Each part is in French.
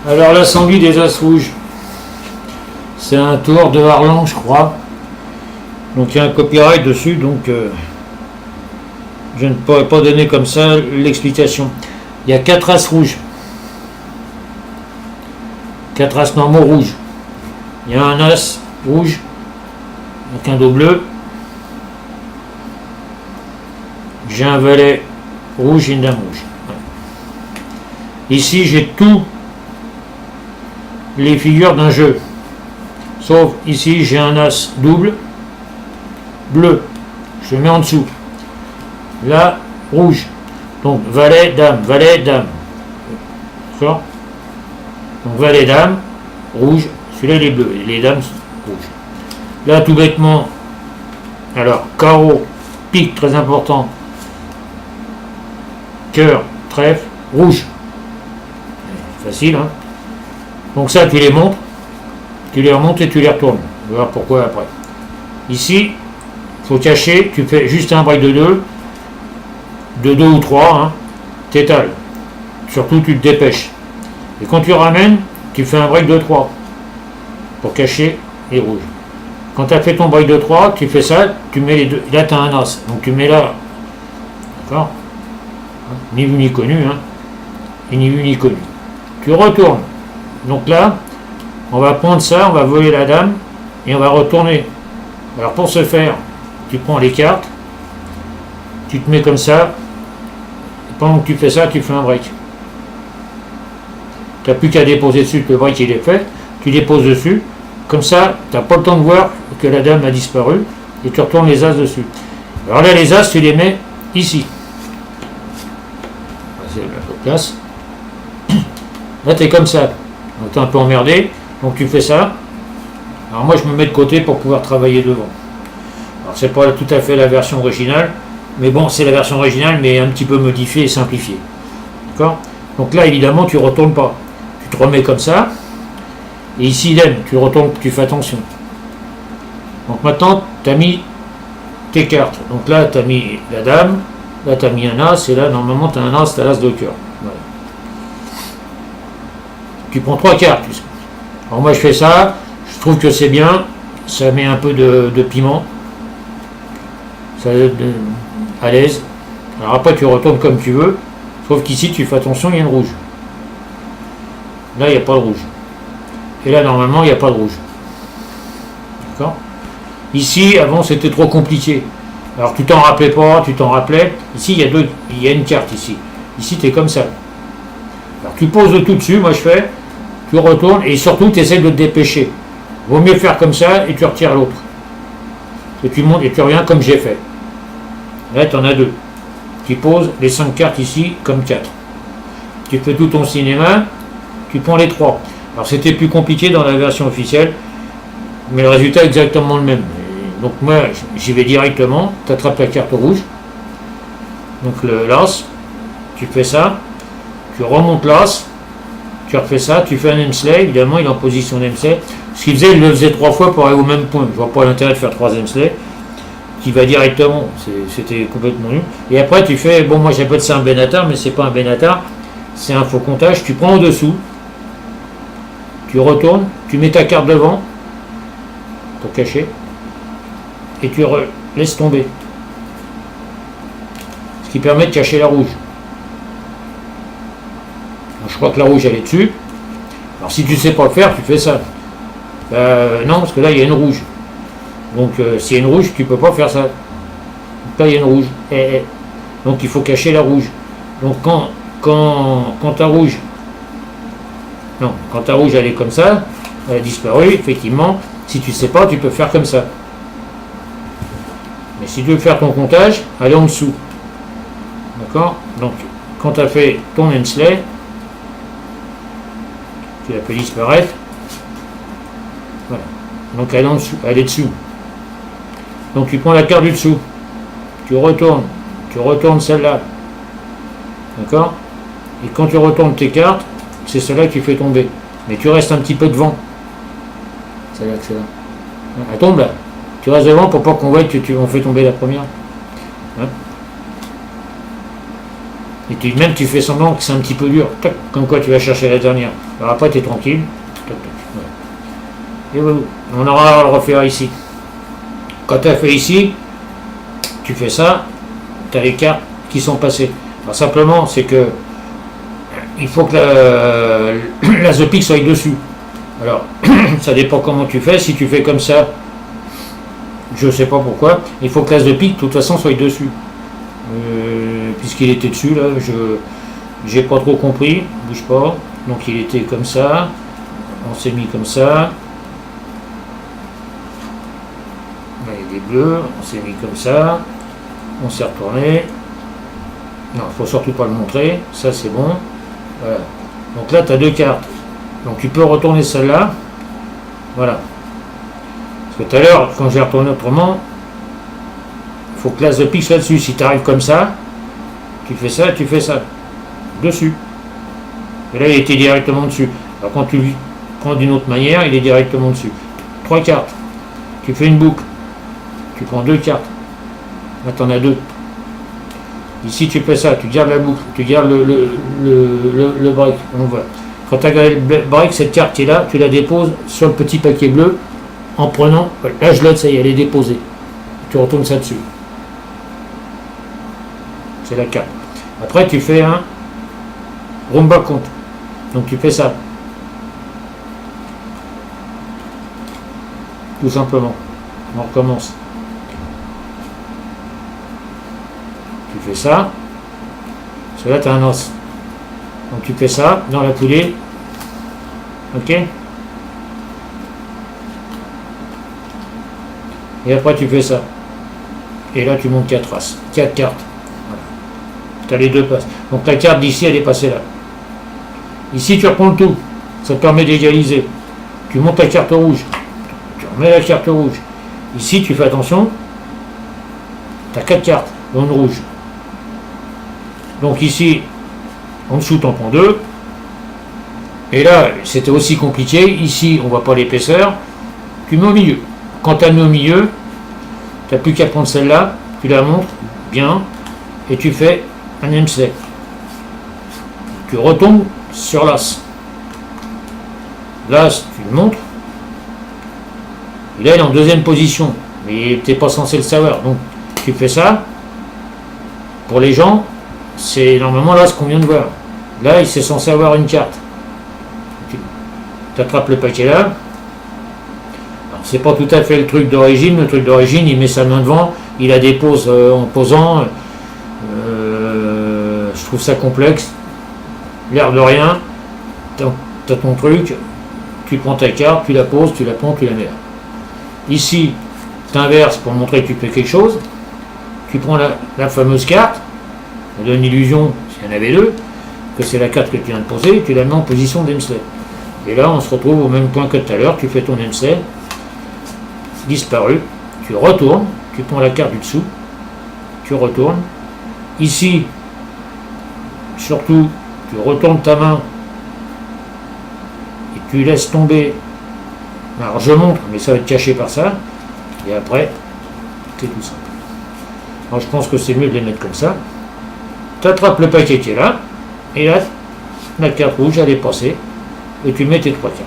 Alors l'assemblée des As rouges, c'est un tour de Harlan, je crois. Donc il y a un copyright dessus, donc je ne pourrais pas donner comme ça l'explication. Il y a 4 As rouges. 4 As normaux rouges. Il y a un As rouge, avec un dos bleu. J'ai un valet rouge et une dame rouge. Ici j'ai tous les figures d'un jeu. Sauf ici j'ai un As double, bleu. Je le mets en dessous. Là, rouge. Donc valet, dame, valet, dame. D'accord? Donc valet, dame, rouge. Celui-là il est bleu. Et les dames rouges. Là tout bêtement, alors carreau, pique très important, cœur, trèfle, rouge. Facile, hein. Donc ça tu les montres, tu les remontes et tu les retournes. On va voir pourquoi après. Ici, il faut cacher, tu fais juste un break de 2 ou 3, hein, t'étales. Surtout tu te dépêches. Et quand tu ramènes, tu fais un break de 3 pour cacher les rouges. Quand tu as fait ton break de 3, tu fais ça, tu mets les deux. Là tu as un As, donc tu mets là. D'accord? Ni vu ni connu, hein. Et ni vu ni connu. Tu retournes. Donc là, on va prendre ça, on va voler la dame et on va retourner. Alors pour ce faire, tu prends les cartes, tu te mets comme ça, et pendant que tu fais ça, tu fais un break. Tu n'as plus qu'à déposer dessus, le break il est fait, tu déposes dessus, comme ça, tu n'as pas le temps de voir que la dame a disparu, et tu retournes les As dessus. Alors là, les As, tu les mets ici. C'est un peu de place. Là, tu es comme ça. Donc, tu es un peu emmerdé. Donc, tu fais ça. Alors, moi, je me mets de côté pour pouvoir travailler devant. Alors, c'est pas tout à fait la version originale. Mais bon, c'est la version originale, mais un petit peu modifiée et simplifiée. D'accord? Donc là, évidemment, tu ne retournes pas. Tu te remets comme ça. Et ici, idem, tu retournes, tu fais attention. Donc, maintenant, tu as mis tes cartes. Donc là, tu as mis la dame. Là, tu as mis un As. Et là, normalement, tu as un As, tu as l'As de cœur. Voilà. Tu prends 3 cartes. Alors moi je fais ça, je trouve que c'est bien, ça met un peu de piment, ça à l'aise. Alors après tu retournes comme tu veux, sauf qu'ici tu fais attention, il y a une rouge. Là il n'y a pas de rouge. Et là normalement il n'y a pas de rouge. D'accord? Ici avant c'était trop compliqué. Alors tu t'en rappelais pas, tu t'en rappelais. Ici il y a une carte ici. Ici tu es comme ça. Alors tu poses le tout dessus, moi je fais. Tu retournes et surtout tu essaies de te dépêcher. Vaut mieux faire comme ça et tu retires l'autre. Et tu montes et tu reviens comme j'ai fait. Là tu en as 2. Tu poses les 5 cartes ici comme 4. Tu fais tout ton cinéma, tu prends les 3. Alors c'était plus compliqué dans la version officielle, mais le résultat est exactement le même. Donc moi j'y vais directement, tu attrapes la carte rouge, donc le l'As, tu fais ça, tu remontes l'As, tu refais ça, tu fais un Hemsley, évidemment il est en position d'Hemsley. Ce qu'il faisait, il le faisait 3 fois pour aller au même point. Je vois pas l'intérêt de faire 3 Hemsley, qui va directement, c'était complètement nul. Et après tu fais, bon moi j'appelle ça un Benatar, mais c'est pas un Benatar, c'est un faux comptage. Tu prends en dessous, tu retournes, tu mets ta carte devant, pour cacher, et tu laisses tomber. Ce qui permet de cacher la rouge. Je crois que la rouge elle est dessus. Alors si tu ne sais pas le faire, tu fais ça. Non, parce que là il y a une rouge. Donc s'il y a une rouge, tu ne peux pas faire ça. Donc, là il y a une rouge. Donc il faut cacher la rouge. Donc quand ta rouge. Non, quand ta rouge elle est comme ça, elle a disparu, effectivement, si tu ne sais pas, tu peux faire comme ça. Mais si tu veux faire ton comptage, elle est en dessous. D'accord? Donc quand tu as fait ton Hemsley, tu la fais disparaître. Voilà. Donc elle est en dessous, elle est dessous. Donc tu prends la carte du dessous, tu retournes celle-là. D'accord? Et quand tu retournes tes cartes, c'est celle-là que tu fais tomber. Mais tu restes un petit peu devant. Celle-là que c'est là. Elle tombe là. Tu restes devant pour pas qu'on voit que tu en fais tomber la première. Hein? Et même tu fais semblant que c'est un petit peu dur. Tac, comme quoi tu vas chercher la dernière. Alors après, tu es tranquille. Toc, toc. Ouais. Et voilà. On aura à le refaire ici. Quand tu as fait ici, tu fais ça, tu as les cartes qui sont passées. Alors simplement, c'est que il faut que l'as de pique soit dessus. Alors, ça dépend comment tu fais. Si tu fais comme ça, je ne sais pas pourquoi, il faut que l'as de pique, de toute façon, soit dessus. Puisqu'il était dessus, là, j'ai pas trop compris, bouge pas. Donc il était comme ça, on s'est mis comme ça. Là, il y a des bleus, on s'est mis comme ça, on s'est retourné. Non, il faut surtout pas le montrer, ça c'est bon. Voilà. Donc là, tu as deux cartes. Donc tu peux retourner celle-là. Voilà. Parce que tout à l'heure, quand j'ai retourné autrement, il faut que l'as de pique soit dessus. Si tu arrives comme ça, tu fais ça. Dessus. Et là, il était directement dessus. Alors quand tu le prends d'une autre manière, il est directement dessus. Trois cartes. Tu fais une boucle. Tu prends deux cartes. Là, tu en as deux. Ici, tu fais ça. Tu gardes la boucle. Tu gardes le break. On voit. Quand tu as gardé le break, cette carte qui est là, tu la déposes sur le petit paquet bleu en prenant. Là, je l'ai, ça y est, elle est déposée. Tu retournes ça dessus. C'est la carte. Après, tu fais un rumba compte. Donc, tu fais ça. Tout simplement. On recommence. Tu fais ça. Parce que là, tu as un os. Donc, tu fais ça dans la coulée. Ok? Et après, tu fais ça. Et là, tu montes 4 as. 4 cartes. Tu as les deux passes. Donc la carte d'ici, elle est passée là. Ici, tu reprends le tout. Ça te permet d'égaliser. Tu montes la carte rouge. Tu remets la carte rouge. Ici, tu fais attention. Tu as 4 cartes, jaune rouge. Donc ici, en dessous, tu en prends 2. Et là, c'était aussi compliqué. Ici, on ne voit pas l'épaisseur. Tu mets au milieu. Quand tu as mis au milieu, tu n'as plus qu'à prendre celle-là. Tu la montres bien. Et tu fais un MC. Tu retombes sur l'as. L'as, tu le montres. Et là, il est en deuxième position. Mais tu n'es pas censé le savoir. Donc, tu fais ça. Pour les gens, c'est normalement là ce qu'on vient de voir. Là, il s'est censé avoir une carte. Tu attrapes le paquet là. Alors, c'est pas tout à fait le truc d'origine. Le truc d'origine, il met sa main devant. Il la dépose en posant. Je trouve ça complexe. L'air de rien, tu as ton truc, tu prends ta carte, tu la poses, tu la prends, tu la mets là. Ici, tu inverses pour montrer que tu fais quelque chose. Tu prends la fameuse carte, ça donne l'illusion, s'il y en avait deux, que c'est la carte que tu viens de poser, tu la mets en position d'Emslet. Et là, on se retrouve au même point que tout à l'heure, tu fais ton Emslet, disparu, tu retournes, tu prends la carte du dessous, tu retournes. Ici, surtout, tu retournes ta main et tu laisses tomber. Alors je montre, mais ça va être caché par ça. Et après, c'est tout simple. Alors je pense que c'est mieux de les mettre comme ça. Tu attrapes le paquet qui est là, et là, la carte rouge, elle est passée, et tu mets tes 3 cartes.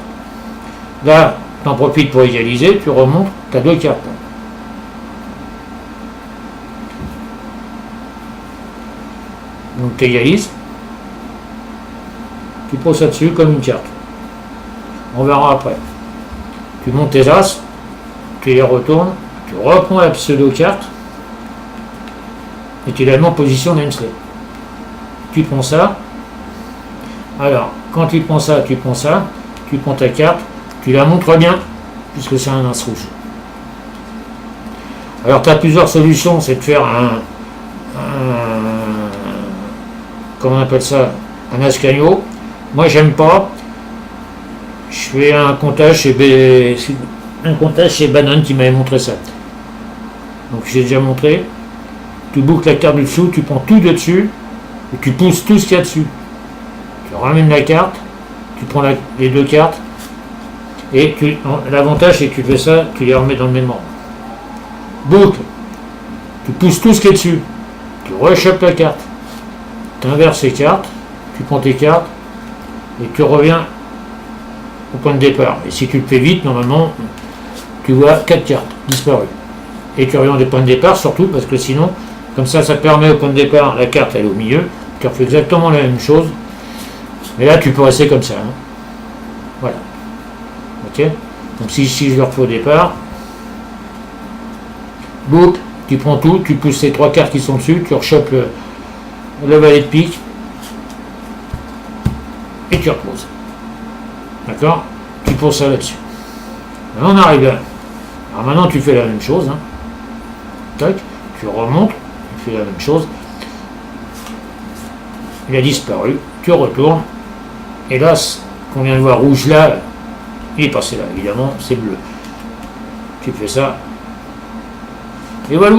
Là, tu en profites pour égaliser, tu remontes, tu as 2 cartes. Donc tu égalises. Tu poses ça dessus comme une carte. On verra après. Tu montes tes as, tu les retournes, tu reprends la pseudo-carte et tu la mets en position d'Emslet. Tu prends ça. Alors, quand tu prends ça, tu prends ta carte, tu la montres bien, puisque c'est un as rouge. Alors, tu as plusieurs solutions, c'est de faire comment on appelle ça, un as cagno. Moi, j'aime pas. Je fais un comptage chez Banane qui m'avait montré ça. Donc, j'ai déjà montré. Tu boucles la carte du dessous, tu prends tout de dessus, et tu pousses tout ce qu'il y a dessus. Tu ramènes la carte, tu prends les 2 cartes, et l'avantage c'est que tu fais ça, tu les remets dans le même ordre. Boucle, tu pousses tout ce qui est dessus, tu rechopes la carte, tu inverses les cartes, tu prends tes cartes, et tu reviens au point de départ. Et si tu le fais vite, normalement, tu vois 4 cartes disparues. Et tu reviens des points de départ, surtout parce que sinon, comme ça permet au point de départ, la carte elle est au milieu, tu refais exactement la même chose. Mais là, tu peux rester comme ça. Hein. Voilà. Ok. Donc si je le refais au départ, boum, tu prends tout, tu pousses ces 3 cartes qui sont dessus, tu rechopes le valet de pique, et tu reposes. D'accord. Tu poses ça là-dessus. Maintenant, on arrive là. Alors maintenant, tu fais la même chose. Hein. Tac, tu remontes, tu fais la même chose. Il a disparu, tu retournes. Et là, qu'on vient de voir rouge là, il est passé là, évidemment, c'est bleu. Tu fais ça. Et voilà.